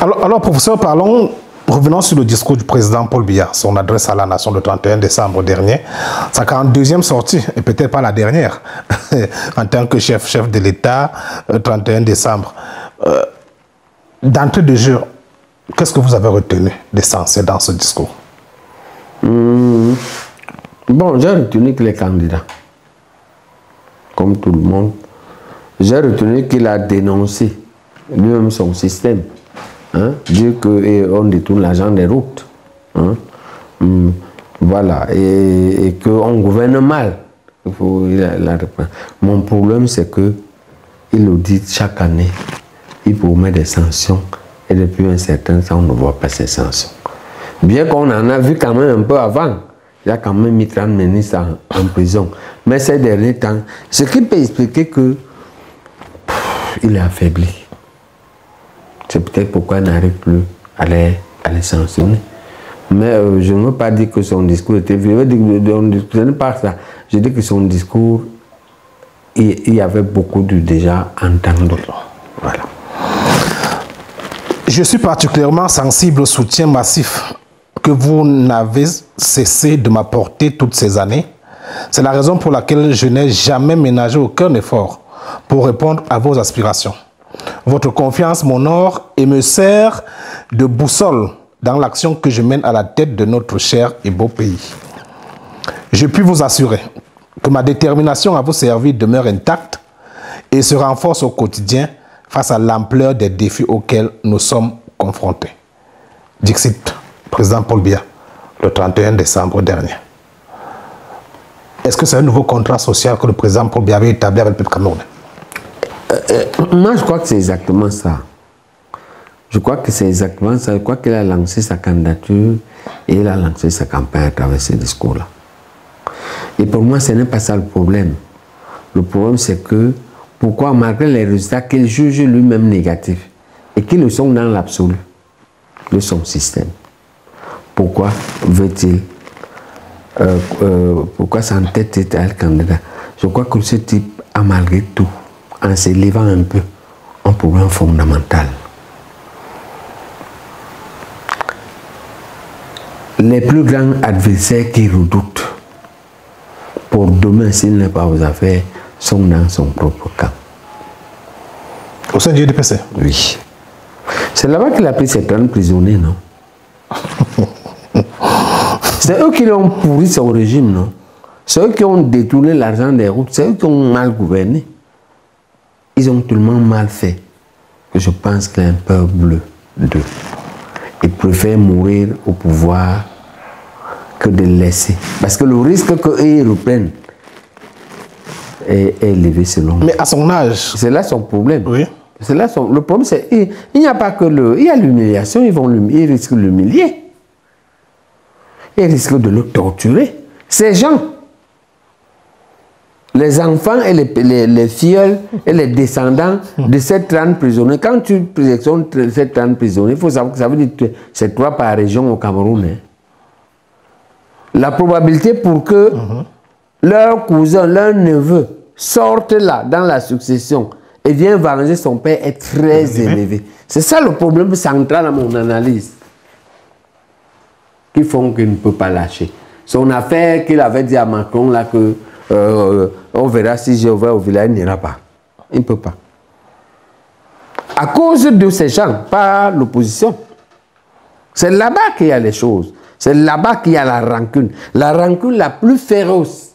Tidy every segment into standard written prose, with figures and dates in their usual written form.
Alors, professeur, revenons sur le discours du président Paul Biya, son adresse à la nation le 31 décembre dernier. Sa 42e sortie, et peut-être pas la dernière, en tant que chef de l'État, 31 décembre. D'entrée de jeu, qu'est-ce que vous avez retenu d'essentiel dans ce discours? Bon, j'ai retenu que les candidats, comme tout le monde, j'ai retenu qu'il a dénoncé lui-même son système. Hein, dire qu'on détourne l'argent des routes. Hein, voilà, et qu'on gouverne mal. Mon problème, c'est que il le dit chaque année, il promet des sanctions, et depuis un certain temps, on ne voit pas ces sanctions. Bien qu'on en a vu quand même un peu avant, il a quand même mis 30 ministres en prison. Mais ces derniers temps, ce qui peut expliquer que il est affaibli. C'est peut-être pourquoi il n'arrive plus à les sanctionner. Mais je ne veux pas dire que son discours était vieux. Ce n'est pas ça. Je dis que son discours, il y avait beaucoup de déjà entendu. Voilà. Je suis particulièrement sensible au soutien massif que vous n'avez cessé de m'apporter toutes ces années. C'est la raison pour laquelle je n'ai jamais ménagé aucun effort pour répondre à vos aspirations. Votre confiance m'honore et me sert de boussole dans l'action que je mène à la tête de notre cher et beau pays. Je puis vous assurer que ma détermination à vous servir demeure intacte et se renforce au quotidien face à l'ampleur des défis auxquels nous sommes confrontés. Dixit, président Paul Biya, le 31 décembre dernier. Est-ce que c'est un nouveau contrat social que le président Paul Biya avait établi avec le peuple camerounais? Moi, je crois que c'est exactement ça. Je crois que c'est exactement ça. Je crois qu'il a lancé sa candidature et il a lancé sa campagne à travers ce discours-là. Et pour moi, ce n'est pas ça le problème. Le problème, c'est que pourquoi, malgré les résultats qu'il juge lui-même négatifs et qui le sont dans l'absolu de son système, pourquoi veut-il, pourquoi s'entête à le candidat? Je crois que ce type a malgré tout, en s'élevant un peu, un problème fondamental. Les plus grands adversaires qu'il redoute pour demain, s'il n'est pas aux affaires, sont dans son propre camp. Au sein du UDPC? Oui. C'est là-bas qu'il a pris ses 30 prisonniers, non? C'est eux qui l'ont pourri son régime, non? C'est eux qui ont détourné l'argent des routes, c'est eux qui ont mal gouverné. Ils ont tellement mal fait que je pense qu'il y a un peur bleu d'eux. Ils préfèrent mourir au pouvoir que de laisser. Parce que le risque qu'ils reprennent est élevé selon moi. Mais à son âge... C'est là son problème. Oui. C'est là le problème, c'est il n'y a pas que il y a l'humiliation, ils risquent de l'humilier. Ils risquent de le torturer. Ces gens, les enfants et les filleuls et les descendants de ces 30 prisonniers, quand tu sélectionnes ces 30 prisonniers, il faut savoir que ça veut dire que c'est 3 par région au Cameroun. Hein. La probabilité pour que leur cousin, leur neveu sortent là, dans la succession, et viennent venger son père est très élevée. C'est ça le problème central à mon analyse. Qui font qu'il ne peut pas lâcher. Son affaire qu'il avait dit à Macron, là, que on verra si j'ai ouvert au village, il n'ira pas. Il ne peut pas. À cause de ces gens, pas l'opposition. C'est là-bas qu'il y a les choses. C'est là-bas qu'il y a la rancune. La rancune la plus féroce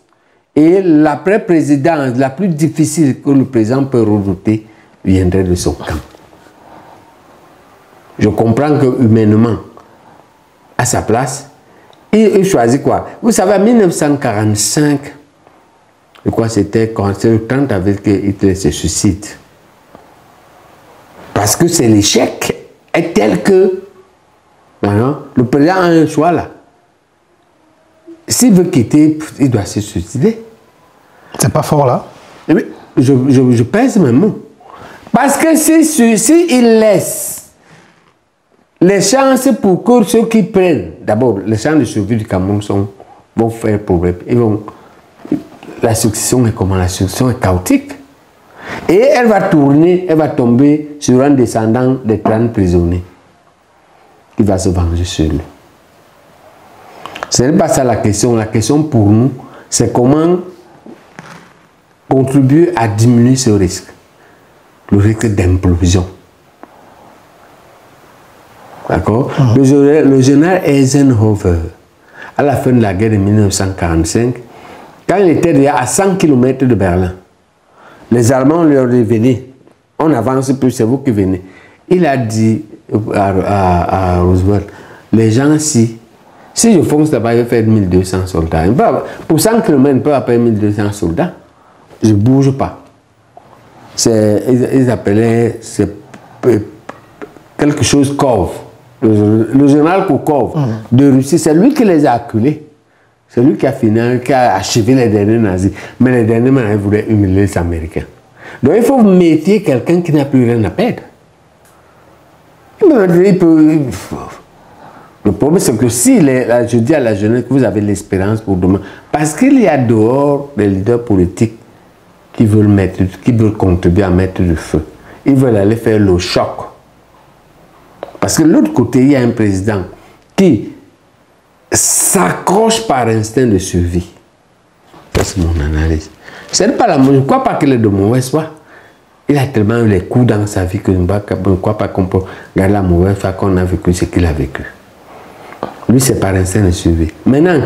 et l'après-présidence la plus difficile que le président peut redouter viendrait de son camp. Je comprends que humainement, à sa place, il choisit quoi? Vous savez, en 1945, je crois que c'était quand le 30 avril que Hitler se suicide. Parce que c'est l'échec est tel que le président a un choix là. S'il veut quitter, il doit se suicider. C'est pas fort là? Je pèse mes mots. Parce que si il laisse les chances pour que ceux qui prennent, d'abord, les chances de survie du Cameroun vont faire problème. La succession est comment? La succession est chaotique. Et elle va tourner, elle va tomber sur un descendant des 30 prisonniers. qui va se venger sur lui. Ce n'est pas ça la question. La question pour nous, c'est comment contribuer à diminuer ce risque. Le risque d'implosion. D'accord? Le général Eisenhower, à la fin de la guerre de 1945, quand il était déjà à 100 km de Berlin, les Allemands leur dit, venez, on avance plus, c'est vous qui venez. Il a dit à Roosevelt, les gens, si je fonce là-bas, je vais faire 1200 soldats. Pour 100 km, ils peuvent appeler 1200 soldats. Je ne bouge pas. Ils appelaient quelque chose Kov. Le général Koukov de Russie, c'est lui qui les a acculés. C'est lui qui a achevé les derniers nazis. Mais les derniers nazis voulaient humilier les Américains. Donc il faut méfier quelqu'un qui n'a plus rien à perdre. Le problème, c'est que si je dis à la jeunesse que vous avez l'espérance pour demain, parce qu'il y a dehors des leaders politiques qui veulent contribuer à mettre du feu. Ils veulent aller faire le choc. Parce que de l'autre côté, il y a un président qui s'accroche par instinct de survie. C'est mon analyse. Je ne crois pas qu'il est de mauvaise foi. Il a tellement eu les coups dans sa vie que je ne crois pas qu'on peut garder la mauvaise foi qu'on a vécu ce qu'il a vécu. Lui, c'est par instinct de survie. Maintenant,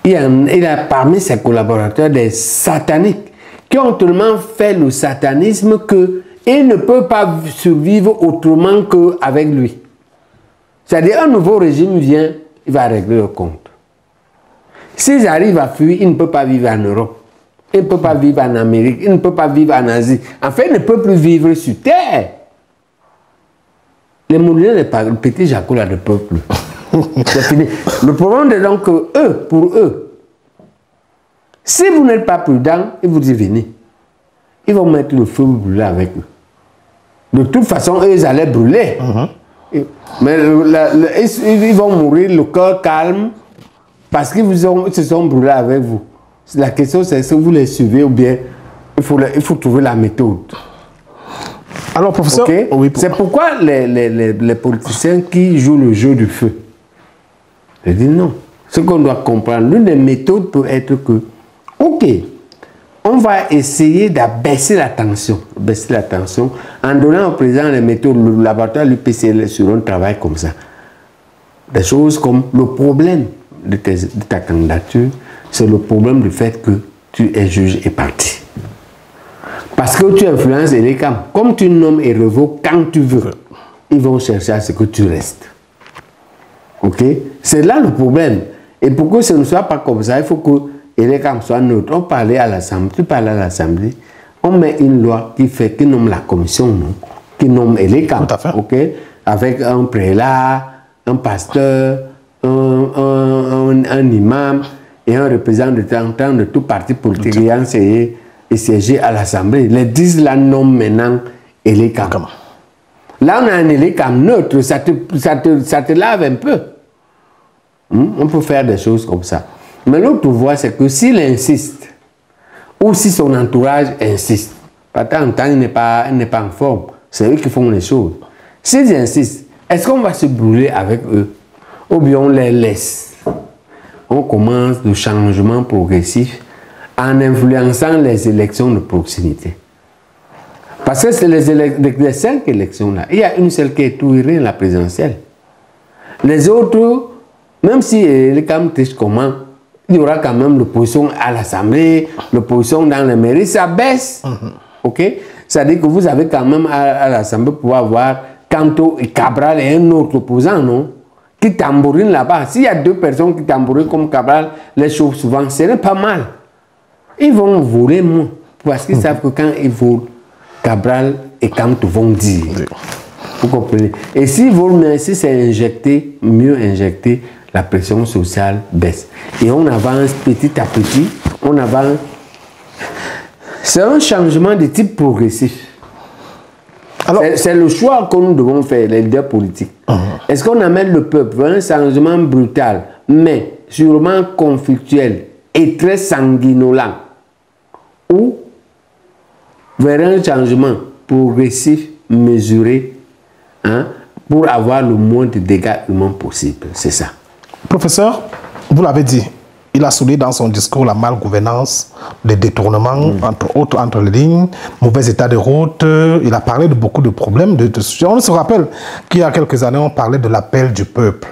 il a parmi ses collaborateurs des sataniques qui ont tellement fait le satanisme qu'ils ne peuvent pas survivre autrement qu'avec lui. C'est-à-dire, un nouveau régime vient, il va régler le compte. S'ils arrivent à fuir, ils ne peuvent pas vivre en Europe. Ils ne peuvent pas vivre en Amérique. Ils ne peuvent pas vivre en Asie. En fait, ils ne peuvent plus vivre sur Terre. Les Moulinins, le petit Jaco là ne peuvent plus. C'est fini. Le problème est donc que pour eux, si vous n'êtes pas prudent, ils vous disent venez. Ils vont mettre le feu, vous brûler avec eux. De toute façon, eux, ils allaient brûler. Mais ils vont mourir le cœur calme parce qu'ils se sont brûlés avec vous. La question, c'est si vous les suivez ou bien il faut trouver la méthode. Alors, professeur, okay? Oui, c'est pourquoi les politiciens qui jouent le jeu du feu, je dis non. Ce qu'on doit comprendre, l'une des méthodes peut être que, ok, on va essayer d'abaisser la tension, en donnant au président les méthodes, le laboratoire, l'UPCL sur un travail comme ça. Des choses comme le problème de ta candidature, c'est le problème du fait que tu es juge et parti. Parce que tu influences les camps. Comme tu nommes et revoques quand tu veux, ils vont chercher à ce que tu restes. Ok? C'est là le problème. Et pour que ce ne soit pas comme ça, il faut que les camps soient neutres. On parlait à l'Assemblée, tu parles à l'Assemblée, on met une loi qui nomme la commission, non? Qui nomme les camps. Ok? Avec un prélat, un pasteur, un imam et un représentant de tout parti politique ayant siégé à l'Assemblée. Les 10 là nomment maintenant les camps. Là, on a un élecam neutre, ça te lave un peu. On peut faire des choses comme ça. Mais l'autre voie, c'est que s'il insiste, ou si son entourage insiste, pas tant en temps, il n'est pas en forme, c'est eux qui font les choses. S'ils insistent, est-ce qu'on va se brûler avec eux? Ou bien on les laisse? On commence le changement progressif en influençant les élections de proximité. Parce que c'est les 5 élections-là. Il y a une seule qui est touillée, la présidentielle. Les autres, même si les camps comment, il y aura quand même l'opposition à l'Assemblée, l'opposition dans les mairies, ça baisse. Ok? C'est-à-dire que vous avez quand même à l'Assemblée pour avoir Kanto et Cabral et un autre opposant, non? Qui tambourinent là-bas. S'il y a 2 personnes qui tambourinent comme Cabral, les chauffent souvent, ce n'est pas mal. Ils vont voler moins. Parce qu'ils savent que quand ils volent, Cabral et Kanto vont dire. Vous comprenez? Et s'ils volent, mais si c'est injecté, mieux injecté, la pression sociale baisse. Et on avance petit à petit, on avance. C'est un changement de type progressif. C'est le choix que nous devons faire, les leaders politiques. Est-ce qu'on amène le peuple vers un changement brutal, mais sûrement conflictuel et très sanguinolent, ou vers un changement progressif, mesuré, pour avoir le moins de dégâts humains possible. C'est ça. Professeur, vous l'avez dit, il a souligné dans son discours la malgouvernance, les détournements, entre autres, entre les lignes, mauvais état de route. Il a parlé de beaucoup de problèmes. On se rappelle qu'il y a quelques années, on parlait de l'appel du peuple.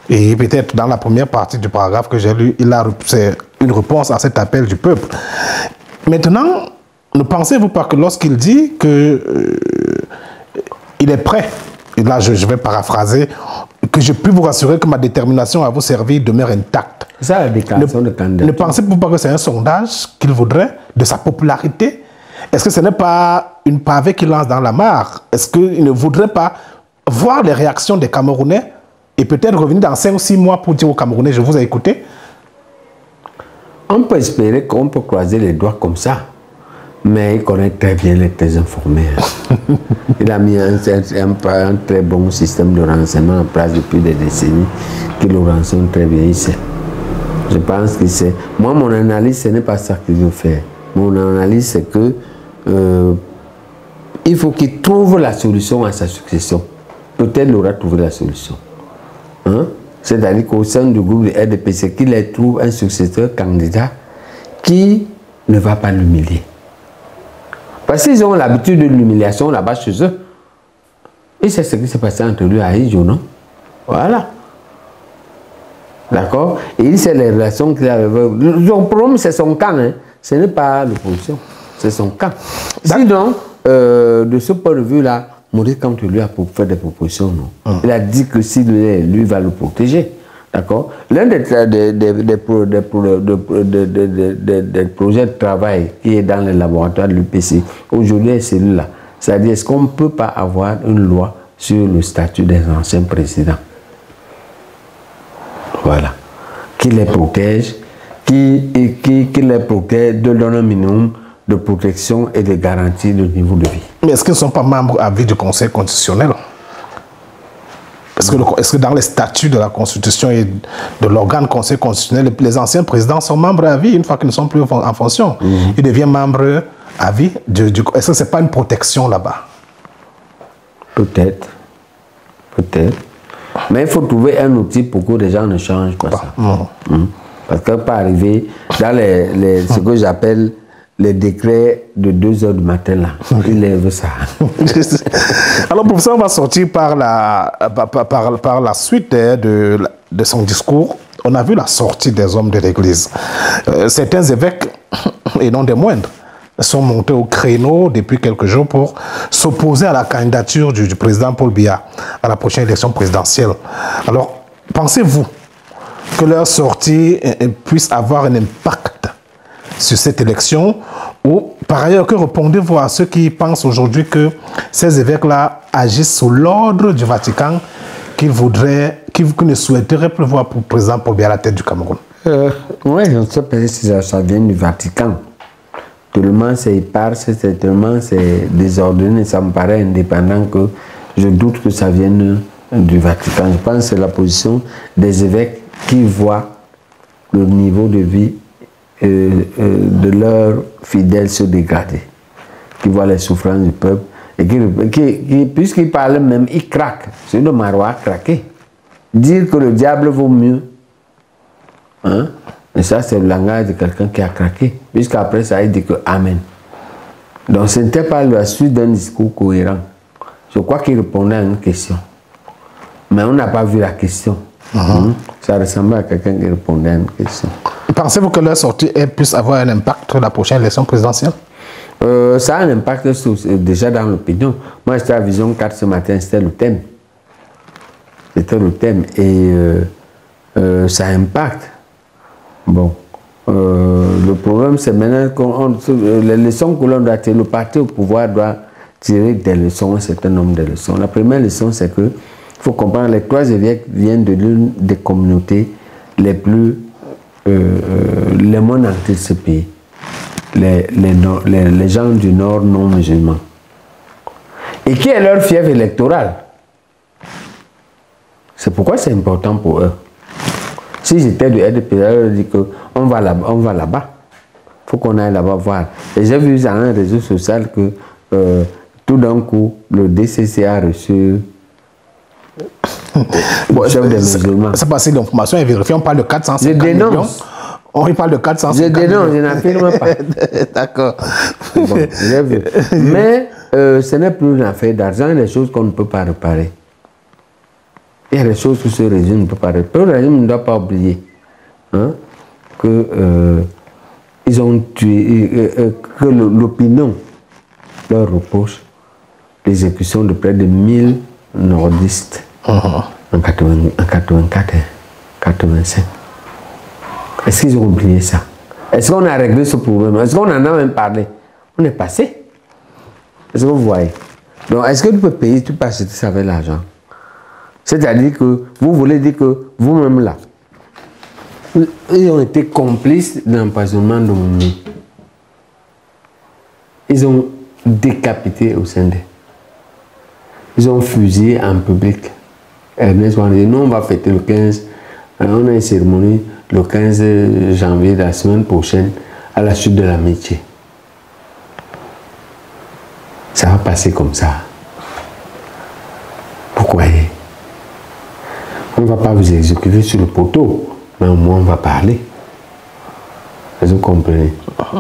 Et peut-être dans la première partie du paragraphe que j'ai lu, c'est une réponse à cet appel du peuple. Maintenant, ne pensez-vous pas que lorsqu'il dit que il est prêt, et là je vais paraphraser, que je puis vous rassurer que ma détermination à vous servir demeure intacte. C'est ça la déclaration de candidature. Ne pensez-vous pas que c'est un sondage qu'il voudrait de sa popularité? Est-ce que ce n'est pas une pavée qu'il lance dans la mare? Est-ce qu'il ne voudrait pas voir les réactions des Camerounais et peut-être revenir dans 5 ou 6 mois pour dire aux Camerounais, je vous ai écouté? On peut espérer qu'on peut croiser les doigts comme ça. Mais il connaît très bien les très informés. Il a mis un très bon système de renseignement en place depuis des décennies qui le renseigne très bien. Il sait. Je pense que c'est... Moi, mon analyse, ce n'est pas ça qu'il veut faire. Mon analyse, c'est que il faut qu'il trouve la solution à sa succession. Peut-être il aura trouvé la solution. Hein? C'est-à-dire qu'au sein du groupe de RDPC, qu'il trouve un successeur candidat qui ne va pas l'humilier. Parce qu'ils ont l'habitude de l'humiliation là-bas chez eux. Et c'est ce qui s'est passé entre lui et Aïdjo, non? Voilà. D'accord? Et il sait les relations qu'il a avec eux. Son problème, c'est son camp. Hein. Ce n'est pas l'opposition. C'est son camp. Sinon, de ce point de vue-là, Maurice Kamto lui a fait des propositions, non? Il a dit que s'il est, lui va le protéger. D'accord? L'un des projets de travail qui est dans les laboratoires de l'UPC, aujourd'hui, c'est celui-là. C'est-à-dire, est-ce qu'on ne peut pas avoir une loi sur le statut des anciens présidents? Voilà. Qui les protège, qui les protège, de donner un minimum de protection et de garantie de niveau de vie. Mais est-ce qu'ils ne sont pas membres à vie du Conseil constitutionnel? Est-ce que dans les statuts de la Constitution et de l'organe Conseil constitutionnel, les anciens présidents sont membres à vie une fois qu'ils ne sont plus en fonction? Ils deviennent membres à vie. Est-ce que ce n'est pas une protection là-bas? Peut-être. Peut-être. Mais il faut trouver un outil pour que les gens ne changent pas ça. Parce qu'on peut arriver dans ce que j'appelle les décrets de 2 heures du matin, là. Il lève ça. Alors, professeur, on va sortir par la suite de son discours. On a vu la sortie des hommes de l'Église. Certains évêques, et non des moindres, sont montés au créneau depuis quelques jours pour s'opposer à la candidature du président Paul Biya à la prochaine élection présidentielle. Alors, pensez-vous que leur sortie puisse avoir un impact sur cette élection? Ou, par ailleurs, que répondez-vous à ceux qui pensent aujourd'hui que ces évêques-là agissent sous l'ordre du Vatican, qu'ils ne souhaiteraient plus voir pour le président Paul Biya à la tête du Cameroun? Oui, je ne sais pas si ça vient du Vatican. Tellement c'est éparse, tellement c'est désordonné, ça me paraît indépendant que je doute que ça vienne du Vatican. Je pense que c'est la position des évêques qui voient le niveau de vie de leurs fidèles se dégrader, qui voient les souffrances du peuple et qui puisqu'ils parlent même, ils craquent. C'est le Marois a craqué. Dire que le diable vaut mieux, hein? Et ça, c'est le langage de quelqu'un qui a craqué. Puisqu'après ça, il dit que Amen. Donc, ce n'était pas la suite d'un discours cohérent. Je crois qu'il répondait à une question. Mais on n'a pas vu la question. Ça ressemblait à quelqu'un qui répondait à une question. Pensez-vous que leur sortie puisse avoir un impact sur la prochaine élection présidentielle? Ça a un impact déjà dans l'opinion. Moi, j'étais à Vision 4 ce matin, c'était le thème. C'était le thème. Et ça impacte. Bon, le problème, c'est maintenant que les leçons que l'on doit tirer, le parti au pouvoir doit tirer des leçons, un certain nombre de leçons. La première leçon, c'est que il faut comprendre que les 3 évêques viennent de l'une des communautés les plus les moins nantis de ce pays, les gens du nord non musulmans. Et qui est leur fief électoral? C'est pourquoi c'est important pour eux. Si j'étais du RDP, je dis qu'on va là-bas. Il faut qu'on aille là-bas voir. Et j'ai vu dans un réseau social que tout d'un coup, le DCC a reçu Bon, c'est pas si l'information est vérifiée. On parle de 450 millions. On parle de 450 millions. Je n'affirme pas. D'accord. Bon, j'ai vu. Mais ce n'est plus une affaire d'argent. Il y a des choses qu'on ne peut pas réparer. Il y a des choses que ce régime ne peut pas réparer. Le régime ne doit pas oublier que ils ont tué, que l'opinion leur reproche l'exécution de près de 1000 nordistes en 84 et 85. Est-ce qu'ils ont oublié ça? Est-ce qu'on a réglé ce problème? Est-ce qu'on en a même parlé? On est passé. Est-ce que vous voyez? Donc, est-ce que tu peux payer, tu peux acheter ça avec l'argent? C'est-à-dire que vous voulez dire que vous-même là, ils ont été complices de l'empoisonnement de Moumi. Ils ont décapité au sein d'eux. Ils ont fusillé en public. Ernest Ouattara dit non, on va fêter le 15. On a une cérémonie le 15 janvier de la semaine prochaine à la suite de l'amitié. Ça va passer comme ça. Vous croyez? On ne va pas vous exécuter sur le poteau, mais au moins on va parler. Vous comprenez?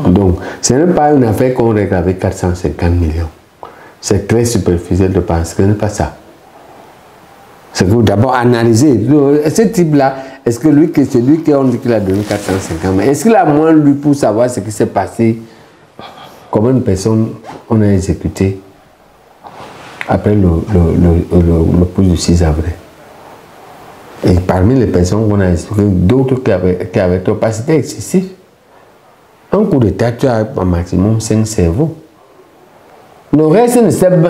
Donc, ce n'est pas une affaire qu'on règle avec 450 millions. C'est très superficiel de penser que ce n'est pas ça. C'est que d'abord analyser. Ce type-là, est-ce que lui, c'est lui qui dit qu'il a donné 450 millions? Est-ce qu'il a moins lui pour savoir ce qui s'est passé? Combien de personnes on a exécuté après le pouce du 6 avril? Et parmi les personnes qu'on a exécutées, d'autres qui avaient trop pas, c'était excessif. Un coup d'état, tu as au maximum 5 cerveaux. Le reste,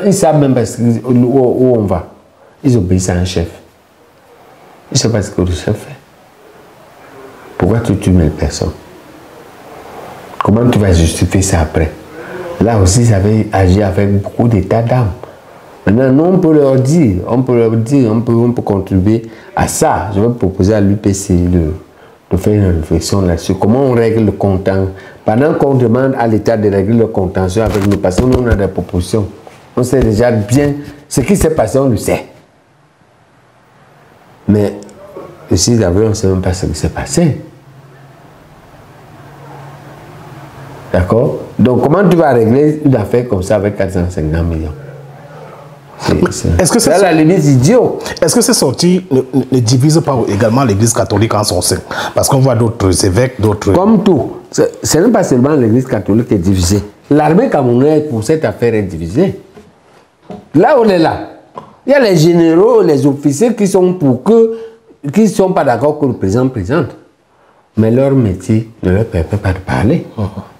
ils savent même pas où on va. Ils obéissent à un chef. Ils ne savent pas ce que le chef fait. Pourquoi tu tues les personnes? Comment tu vas justifier ça après? Là aussi, ils avaient agi avec beaucoup d'état d'âme. Maintenant, nous, on peut leur dire, on peut contribuer à ça. Je vais proposer à l'UPC de faire une réflexion là-dessus. Comment on règle le contentieux? Pendant qu'on demande à l'État de régler le contentieux avec nous, parce que nous, on a des propositions. On sait déjà bien ce qui s'est passé, on le sait. Mais le 6 avril, on ne sait même pas ce qui s'est passé. D'accord? Donc, comment tu vas régler une affaire comme ça avec 450 millions? Est-ce que c'est à la limite idiot? Est-ce que ces sorties ne divisent pas également l'Église catholique en son sein? Parce qu'on voit d'autres évêques, d'autres... Comme tout, ce n'est pas seulement l'Église catholique qui est divisée. L'armée camerounaise, pour cette affaire, est divisée. Là, on est là. Il y a les généraux, les officiers qui sont qui ne sont pas d'accord que le président présente. Mais leur métier ne leur permet pas de parler.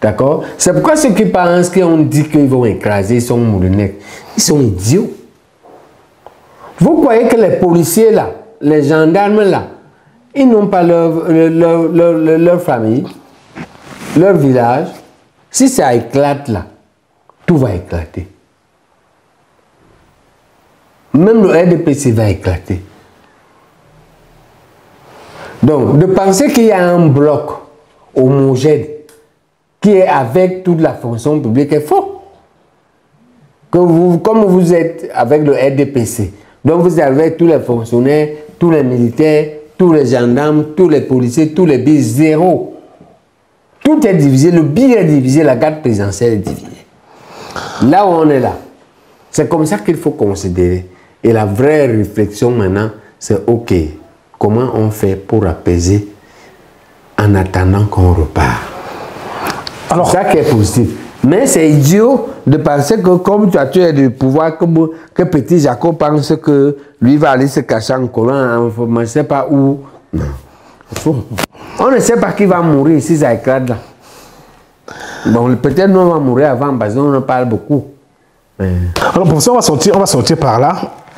D'accord? C'est pourquoi ceux qui pensent qu'on dit qu'ils vont écraser, ils sont moulinets. Ils sont idiots. Vous croyez que les policiers là, les gendarmes là, ils n'ont pas leur famille, leur village? Si ça éclate là, tout va éclater. Même le RDPC va éclater. Donc, de penser qu'il y a un bloc homogène qui est avec toute la fonction publique est faux. Comme vous êtes avec le RDPC, donc vous avez tous les fonctionnaires, tous les militaires, tous les gendarmes, tous les policiers, tous les bis, zéro. Tout est divisé, le billet est divisé, la garde présidentielle est divisée. Là où on est là, c'est comme ça qu'il faut considérer. Et la vraie réflexion maintenant, c'est OK, comment on fait pour apaiser en attendant qu'on repart? C'est ça qui est positif. Mais c'est idiot de penser que comme tu as tué du pouvoir, que petit Jacob pense que lui va aller se cacher en collant, je ne sais pas où. Non. On ne sait pas qui va mourir si ça éclate là. Bon, peut-être nous on va mourir avant parce qu'on en parle beaucoup. Mais... Alors professeur, on va sortir par là.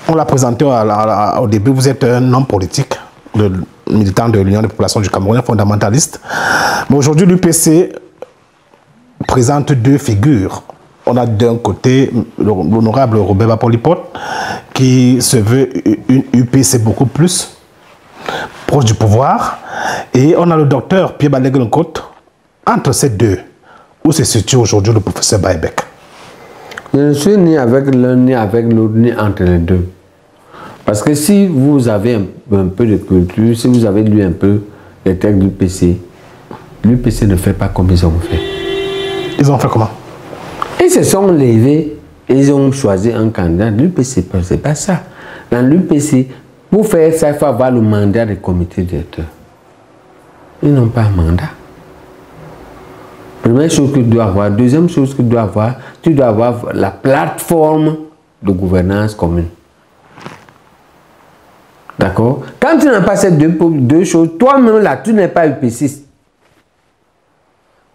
On l'a présenté au début, vous êtes un homme politique, militant de l'Union des populations du Cameroun, fondamentaliste. Mais aujourd'hui, l'UPC présente deux figures. On a d'un côté l'honorable Robert Bapolipote, qui se veut une UPC beaucoup plus proche du pouvoir. Et on a le docteur Pierre Balé-Glencote. Entre ces deux, où se situe aujourd'hui le professeur Baïbek? Je ne suis ni avec l'un, ni avec l'autre, ni entre les deux. Parce que si vous avez un peu de culture, si vous avez lu un peu les textes de l'UPC ne fait pas comme ils ont fait. Ils ont fait comment? Ils se sont levés et ils ont choisi un candidat. L'UPC, c'est pas ça. Dans l'UPC, pour faire ça, il faut avoir le mandat du comité directeur. Ils n'ont pas un mandat. Première chose que tu dois avoir. Deuxième chose que tu dois avoir la plateforme de gouvernance commune. D'accord? Quand tu n'as pas ces deux choses, toi-même là, tu n'es pas UPCiste.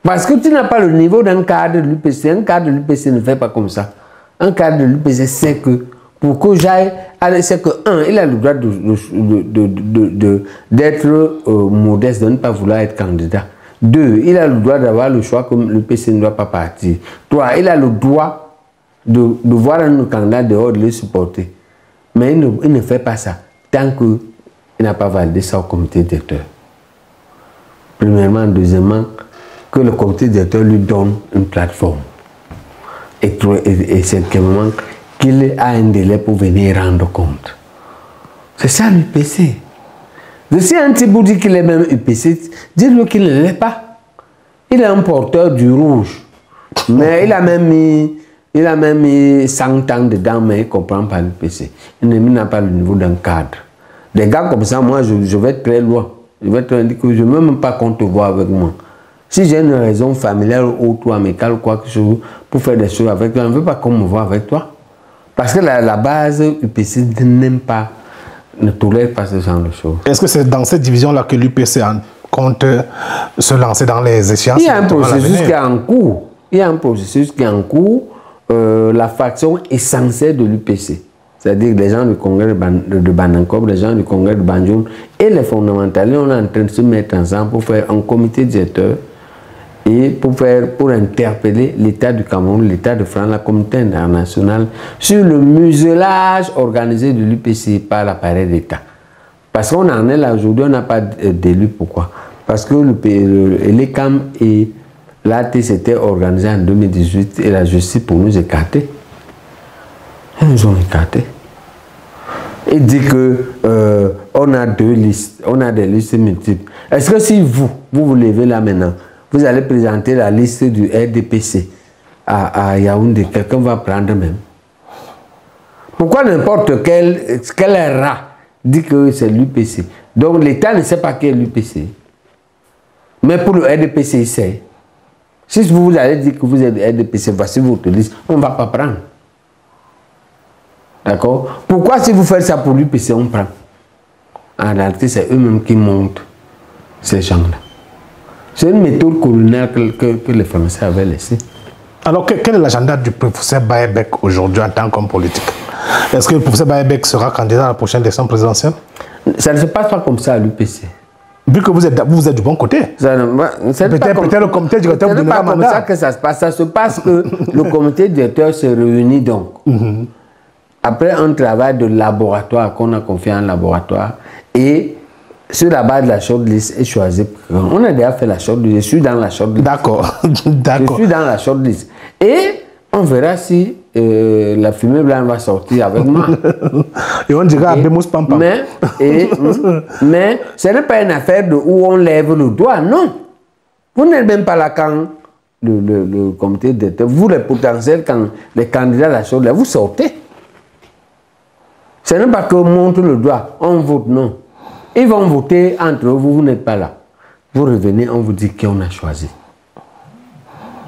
Parce que tu n'as pas le niveau d'un cadre de l'UPC. Un cadre de l'UPC ne fait pas comme ça. Un cadre de l'UPC sait que pour que j'aille, c'est que il a le droit d'être modeste, de ne pas vouloir être candidat. 2, il a le droit d'avoir le choix comme l'UPC ne doit pas partir. 3, il a le droit de voir un candidat dehors, de le supporter. Mais il ne fait pas ça tant qu'il n'a pas validé ça au comité directeur. Premièrement, deuxièmement, que le comité directeur lui donne une plateforme. Et cinquièmement, qu'il a un délai pour venir rendre compte. C'est ça l'UPC. Si un type vous dit qu'il est même UPC, dites-lui qu'il ne l'est pas. Il est un porteur du rouge. Mais il a même mis 100 ans dedans, mais il ne comprend pas l'UPC. Il n'a pas le niveau d'un cadre. Des gars comme ça, moi, je vais très loin. Je vais te dire que je ne veux même pas qu'on te voit avec moi. Si j'ai une raison familiale ou amicale ou quoi que ce soit pour faire des choses avec toi, je ne veux pas qu'on me voit avec toi. Parce que la base UPC n'aime pas, ne tolère pas ce genre de choses. Est-ce que c'est dans cette division-là que l'UPC compte se lancer dans les échéances? Il y a un processus qui est en cours. Il y a un processus qui est en cours. La faction essentielle de l'UPC, c'est-à-dire les gens du congrès de Banankob, les gens du congrès de Banjoun et les fondamentalistes, on est en train de se mettre ensemble pour faire un comité directeur et pour interpeller l'État du Cameroun, l'État de France, la communauté internationale sur le muselage organisé de l'UPC par l'appareil d'État. Parce qu'on en est là aujourd'hui, on n'a pas d'élu. Pourquoi? Parce que l'ECAM et l'AT s'étaient organisés en 2018 et la justice pour nous écarter. Ils nous ont écartés. Il dit que on a 2 listes, on a des listes multiples. Est-ce que si vous levez là maintenant, vous allez présenter la liste du RDPC à Yaoundé, quelqu'un va prendre même? Pourquoi n'importe quel rat dit que c'est l'UPC? Donc l'État ne sait pas qui est l'UPC. Mais pour le RDPC, il sait. Si vous allez dire que vous êtes RDPC, voici votre liste, on ne va pas prendre. D'accord? Pourquoi si vous faites ça pour l'UPC, on prend? En réalité, c'est eux-mêmes qui montent ces gens-là. C'est une méthode coloniale que les Français avaient laissée. Alors, quel est l'agenda du professeur Baebek aujourd'hui en tant qu'homme politique? Est-ce que le professeur Baebek sera candidat à la prochaine élection présidentielle? Ça ne se passe pas comme ça à l'UPC. Vu que vous êtes du bon côté. Peut-être le comité directeur vous donnera un mandat. C'est pas comme ça que ça se passe. Ça se passe que le comité directeur se réunit donc. Après un travail de laboratoire qu'on a confié à un laboratoire et sur la base de la shortlist est choisi. On a déjà fait la shortlist. Je suis dans la shortlist. D'accord. Je suis dans la shortlist. Et on verra si la fumée blanche va sortir avec moi. Et on dira à Bemos Pampam. Mais ce n'est pas une affaire de où on lève le doigt, non. Vous n'êtes même pas là quand le comité directeur, vous les potentiels, quand les candidats à la shortlist, vous sortez. Ce n'est pas qu'on montre le doigt, on vote, non. Ils vont voter entre eux, vous n'êtes pas là. Vous revenez, on vous dit qui on a choisi.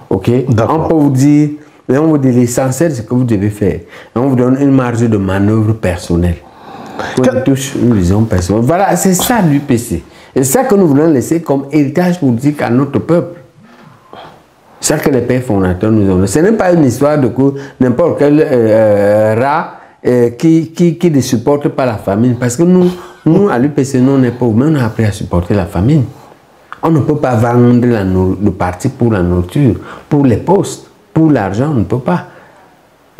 Ok? On peut vous dire, mais on vous dit l'essentiel, c'est ce que vous devez faire. On vous donne une marge de manœuvre personnelle. On touche une vision personnelle. Voilà, c'est ça l'UPC. Et c'est ça que nous voulons laisser comme héritage politique à notre peuple. C'est ça que les pères fondateurs nous ont donné. Ce n'est pas une histoire de que n'importe quel rat qui ne supporte pas la famine. Parce que nous à l'UPC, nous, on n'est pauvres, mais on a appris à supporter la famine. On ne peut pas vendre le parti pour la nourriture, pour les postes, pour l'argent, on ne peut pas.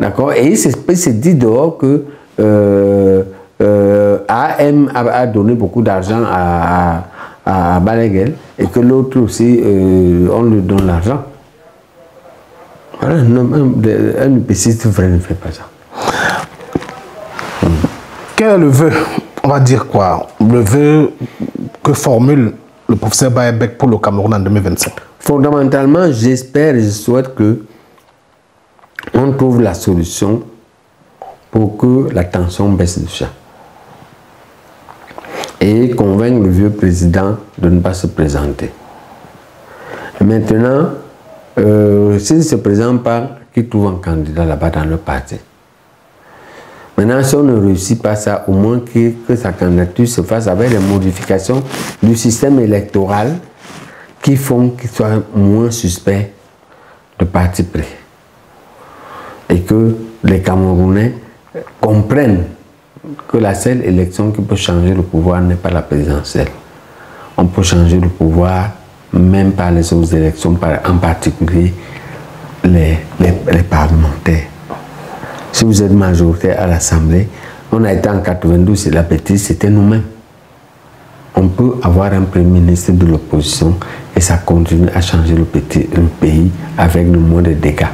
D'accord? Et il s'est dit dehors que AM a donné beaucoup d'argent à Balaguel et que l'autre aussi, on lui donne l'argent. Voilà, un UPC vrai ne fait pas ça. quel est le vœu, on va dire quoi, le vœu que formule le professeur Baebek pour le Cameroun en 2027? Fondamentalement, j'espère et je souhaite que on trouve la solution pour que la tension baisse du champ. Et convaincre le vieux président de ne pas se présenter. Et maintenant, s'il ne se présente pas, qu'il trouve un candidat là-bas dans le parti. Maintenant, si on ne réussit pas ça, au moins que sa candidature se fasse avec des modifications du système électoral qui font qu'il soit moins suspect de parti pris. Et que les Camerounais comprennent que la seule élection qui peut changer le pouvoir n'est pas la présidentielle. On peut changer le pouvoir même par les autres élections, en particulier les parlementaires. Si vous êtes majoritaire à l'Assemblée, on a été en 92, c'est la bêtise, c'était nous-mêmes. On peut avoir un premier ministre de l'opposition et ça continue à changer le pays avec le moins de dégâts.